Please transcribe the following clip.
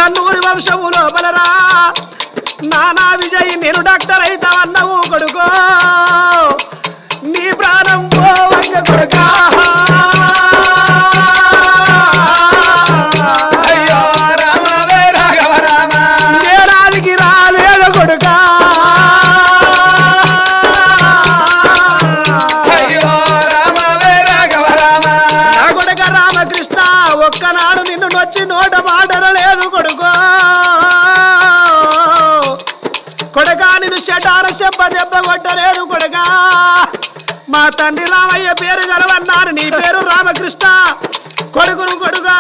నన్నూరి వంశము లోపలరా నానా విజయ్ నేను డాక్టర్ అయితావన్నావు కొడుకో నీ ప్రాణం పోవంగ కొడుకా నేరానికి రాలేదు కొడుకా నా కొడుక రామకృష్ణ ఒక్కనాడు నిన్ను నొచ్చి నోట మాటరలేదు కొడుకో కొడుకా నిన్ను షటార చెప్ప దెబ్బ కొట్టలేదు కొడుకా మా తండ్రి రామయ్య పేరు గలవన్నారు నీ పేరు రామకృష్ణ కొడుకును కొడుగా